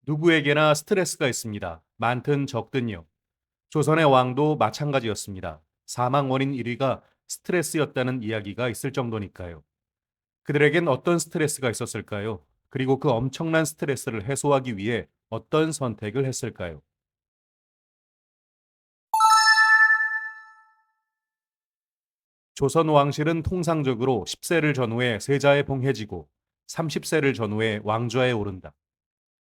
누구에게나 스트레스가 있습니다. 많든 적든요. 조선의 왕도 마찬가지였습니다. 사망 원인 1위가 스트레스였다는 이야기가 있을 정도니까요. 그들에겐 어떤 스트레스가 있었을까요? 그리고 그 엄청난 스트레스를 해소하기 위해 어떤 선택을 했을까요? 조선 왕실은 통상적으로 10세를 전후에 세자에 봉해지고 30세를 전후에 왕좌에 오른다.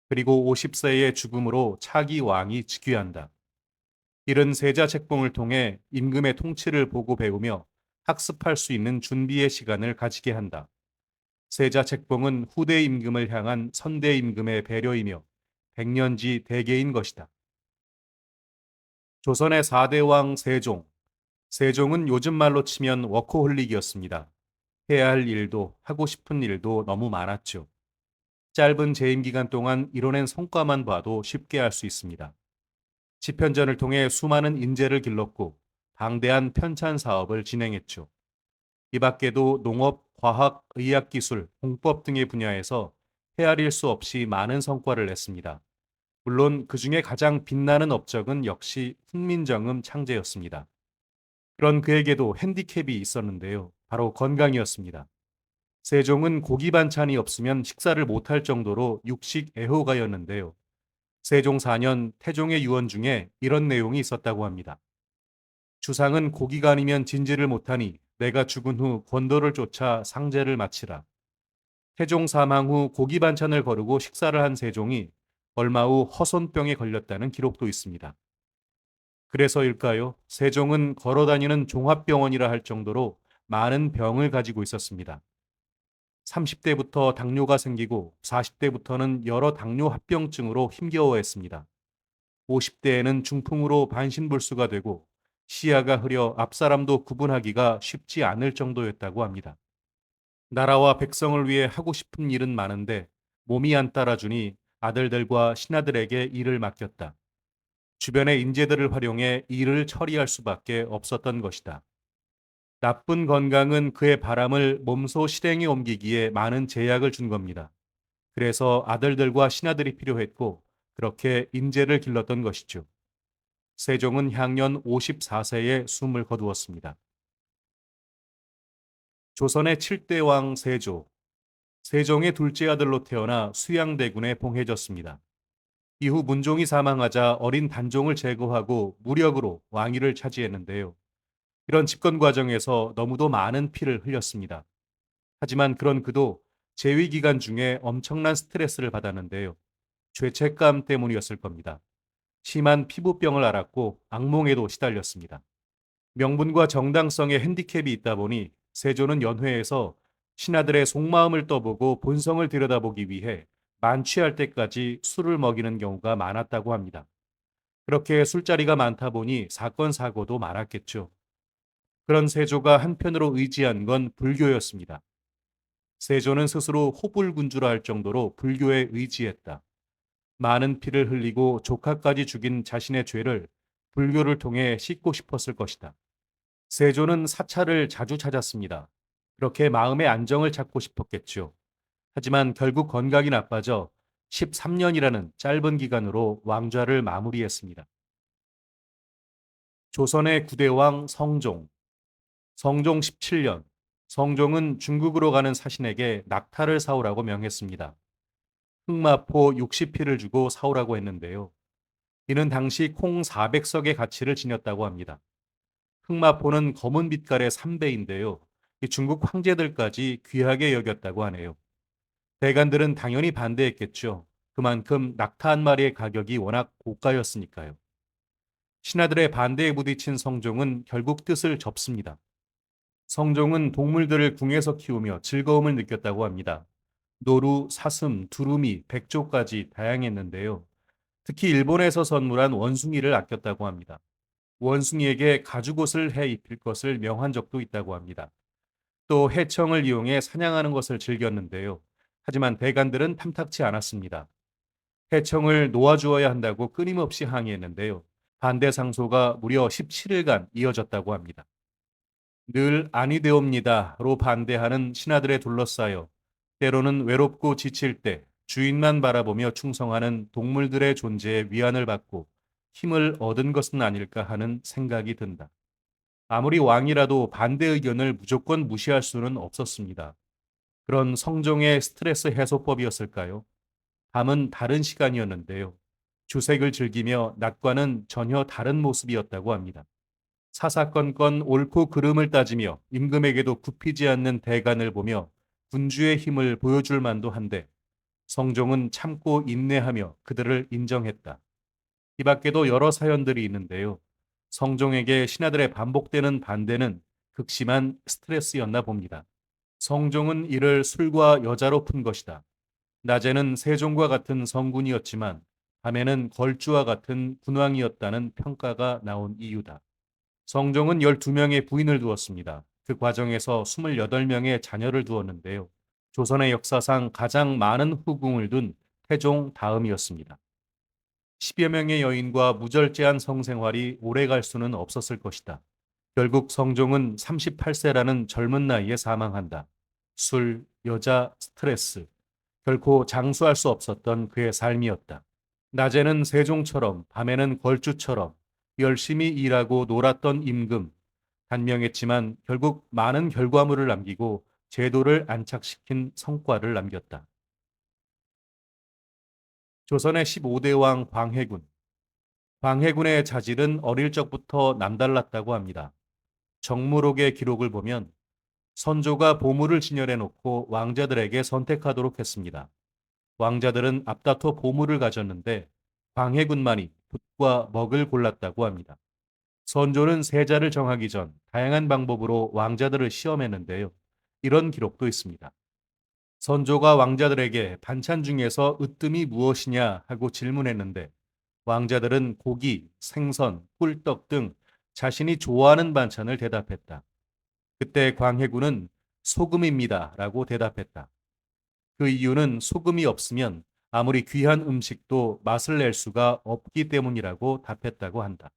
그리고 50세의 죽음으로 차기 왕이 즉위한다. 이른 세자 책봉을 통해 임금의 통치를 보고 배우며 학습할 수 있는 준비의 시간을 가지게 한다. 세자 책봉은 후대 임금을 향한 선대 임금의 배려이며 백년지 대계인 것이다. 조선의 4대 왕 세종. 세종은 요즘 말로 치면 워커홀릭이었습니다. 해야 할 일도 하고 싶은 일도 너무 많았죠. 짧은 재임 기간 동안 이뤄낸 성과만 봐도 쉽게 알 수 있습니다. 집현전을 통해 수많은 인재를 길렀고 방대한 편찬 사업을 진행했죠. 이 밖에도 농업, 과학, 의학기술, 공법 등의 분야에서 헤아릴 수 없이 많은 성과를 냈습니다. 물론 그 중에 가장 빛나는 업적은 역시 훈민정음 창제였습니다. 그런 그에게도 핸디캡이 있었는데요. 바로 건강이었습니다. 세종은 고기 반찬이 없으면 식사를 못할 정도로 육식 애호가였는데요. 세종 4년 태종의 유언 중에 이런 내용이 있었다고 합니다. 주상은 고기가 아니면 진지를 못하니 내가 죽은 후 권도를 쫓아 상제를 마치라. 태종 사망 후 고기 반찬을 거르고 식사를 한 세종이 얼마 후 허손병에 걸렸다는 기록도 있습니다. 그래서일까요? 세종은 걸어다니는 종합병원이라 할 정도로 많은 병을 가지고 있었습니다. 30대부터 당뇨가 생기고 40대부터는 여러 당뇨 합병증으로 힘겨워했습니다. 50대에는 중풍으로 반신불수가 되고 시야가 흐려 앞사람도 구분하기가 쉽지 않을 정도였다고 합니다. 나라와 백성을 위해 하고 싶은 일은 많은데 몸이 안 따라주니 아들들과 신하들에게 일을 맡겼다. 주변의 인재들을 활용해 일을 처리할 수밖에 없었던 것이다. 나쁜 건강은 그의 바람을 몸소 실행에 옮기기에 많은 제약을 준 겁니다. 그래서 아들들과 신하들이 필요했고 그렇게 인재를 길렀던 것이죠. 세종은 향년 54세에 숨을 거두었습니다. 조선의 7대 왕 세조. 세종의 둘째 아들로 태어나 수양대군에 봉해졌습니다. 이후 문종이 사망하자 어린 단종을 제거하고 무력으로 왕위를 차지했는데요. 이런 집권 과정에서 너무도 많은 피를 흘렸습니다. 하지만 그런 그도 재위 기간 중에 엄청난 스트레스를 받았는데요. 죄책감 때문이었을 겁니다. 심한 피부병을 앓았고 악몽에도 시달렸습니다. 명분과 정당성의 핸디캡이 있다 보니 세조는 연회에서 신하들의 속마음을 떠보고 본성을 들여다보기 위해 만취할 때까지 술을 먹이는 경우가 많았다고 합니다. 그렇게 술자리가 많다 보니 사건 사고도 많았겠죠. 그런 세조가 한편으로 의지한 건 불교였습니다. 세조는 스스로 호불군주라 할 정도로 불교에 의지했다. 많은 피를 흘리고 조카까지 죽인 자신의 죄를 불교를 통해 씻고 싶었을 것이다. 세조는 사찰을 자주 찾았습니다. 그렇게 마음의 안정을 찾고 싶었겠죠. 하지만 결국 건강이 나빠져 13년이라는 짧은 기간으로 왕좌를 마무리했습니다. 조선의 9대왕 성종. 성종 17년. 성종은 중국으로 가는 사신에게 낙타를 사오라고 명했습니다. 흑마포 60피를 주고 사오라고 했는데요. 이는 당시 콩 400석의 가치를 지녔다고 합니다. 흑마포는 검은 빛깔의 3배인데요. 중국 황제들까지 귀하게 여겼다고 하네요. 대간들은 당연히 반대했겠죠. 그만큼 낙타 한 마리의 가격이 워낙 고가였으니까요. 신하들의 반대에 부딪힌 성종은 결국 뜻을 접습니다. 성종은 동물들을 궁에서 키우며 즐거움을 느꼈다고 합니다. 노루, 사슴, 두루미, 백조까지 다양했는데요. 특히 일본에서 선물한 원숭이를 아꼈다고 합니다. 원숭이에게 가죽옷을 해 입힐 것을 명한 적도 있다고 합니다. 또 해청을 이용해 사냥하는 것을 즐겼는데요. 하지만 대간들은 탐탁치 않았습니다. 해청을 놓아주어야 한다고 끊임없이 항의했는데요. 반대 상소가 무려 17일간 이어졌다고 합니다. 늘 아니되옵니다로 반대하는 신하들에 둘러싸여 때로는 외롭고 지칠 때 주인만 바라보며 충성하는 동물들의 존재에 위안을 받고 힘을 얻은 것은 아닐까 하는 생각이 든다. 아무리 왕이라도 반대 의견을 무조건 무시할 수는 없었습니다. 그런 성종의 스트레스 해소법이었을까요? 밤은 다른 시간이었는데요. 주색을 즐기며 낮과는 전혀 다른 모습이었다고 합니다. 사사건건 옳고 그름을 따지며 임금에게도 굽히지 않는 대간을 보며 군주의 힘을 보여줄 만도 한데 성종은 참고 인내하며 그들을 인정했다. 이 밖에도 여러 사연들이 있는데요. 성종에게 신하들의 반복되는 반대는 극심한 스트레스였나 봅니다. 성종은 이를 술과 여자로 푼 것이다. 낮에는 세종과 같은 성군이었지만 밤에는 걸주와 같은 군왕이었다는 평가가 나온 이유다. 성종은 12명의 부인을 두었습니다. 그 과정에서 28명의 자녀를 두었는데요. 조선의 역사상 가장 많은 후궁을 둔 태종 다음이었습니다. 10여 명의 여인과 무절제한 성생활이 오래 갈 수는 없었을 것이다. 결국 성종은 38세라는 젊은 나이에 사망한다. 술, 여자, 스트레스, 결코 장수할 수 없었던 그의 삶이었다. 낮에는 세종처럼 밤에는 걸주처럼 열심히 일하고 놀았던 임금. 단명했지만 결국 많은 결과물을 남기고 제도를 안착시킨 성과를 남겼다. 조선의 15대 왕 광해군. 광해군의 자질은 어릴 적부터 남달랐다고 합니다. 정무록의 기록을 보면 선조가 보물을 진열해 놓고 왕자들에게 선택하도록 했습니다. 왕자들은 앞다퉈 보물을 가졌는데 광해군만이 붓과 먹을 골랐다고 합니다. 선조는 세자를 정하기 전 다양한 방법으로 왕자들을 시험했는데요. 이런 기록도 있습니다. 선조가 왕자들에게 반찬 중에서 으뜸이 무엇이냐 하고 질문했는데 왕자들은 고기, 생선, 꿀떡 등 자신이 좋아하는 반찬을 대답했다. 그때 광해군은 소금입니다 라고 대답했다. 그 이유는 소금이 없으면 아무리 귀한 음식도 맛을 낼 수가 없기 때문이라고 답했다고 한다.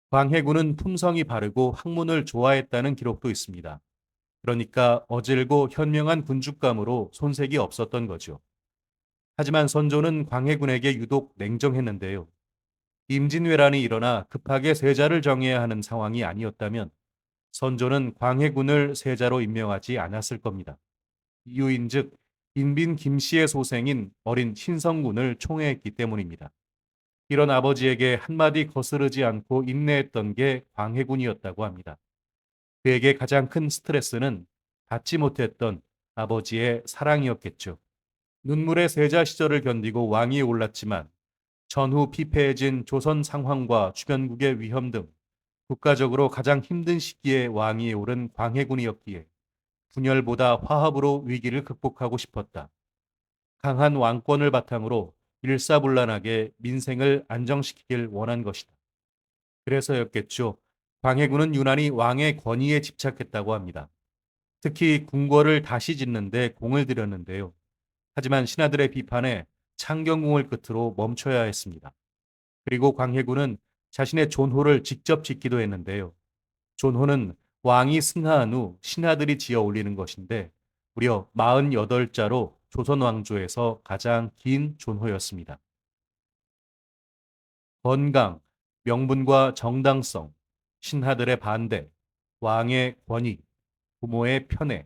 광해군은 품성이 바르고 학문을 좋아했다는 기록도 있습니다. 그러니까 어질고 현명한 군주감으로 손색이 없었던 거죠. 하지만 선조는 광해군에게 유독 냉정했는데요. 임진왜란이 일어나 급하게 세자를 정해야 하는 상황이 아니었다면 선조는 광해군을 세자로 임명하지 않았을 겁니다. 이유인즉 인빈 김씨의 소생인 어린 신성군을 총애했기 때문입니다. 이런 아버지에게 한마디 거스르지 않고 인내했던 게 광해군이었다고 합니다. 그에게 가장 큰 스트레스는 받지 못했던 아버지의 사랑이었겠죠. 눈물의 세자 시절을 견디고 왕위에 올랐지만 전후 피폐해진 조선 상황과 주변국의 위험 등 국가적으로 가장 힘든 시기에 왕위에 오른 광해군이었기에 분열보다 화합으로 위기를 극복하고 싶었다. 강한 왕권을 바탕으로 일사불란하게 민생을 안정시키길 원한 것이다. 그래서였겠죠. 광해군은 유난히 왕의 권위에 집착했다고 합니다. 특히 궁궐을 다시 짓는데 공을 들였는데요. 하지만 신하들의 비판에 창경궁을 끝으로 멈춰야 했습니다. 그리고 광해군은 자신의 존호를 직접 짓기도 했는데요. 존호는 왕이 승하한 후 신하들이 지어 올리는 것인데 무려 48자로 조선 왕조에서 가장 긴 존호였습니다. 건강, 명분과 정당성, 신하들의 반대, 왕의 권위, 부모의 편애.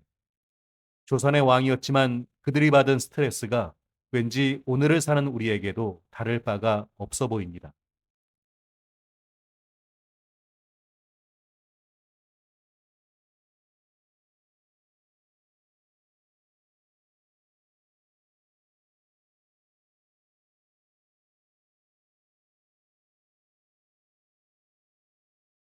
조선의 왕이었지만 그들이 받은 스트레스가 왠지 오늘을 사는 우리에게도 다를 바가 없어 보입니다.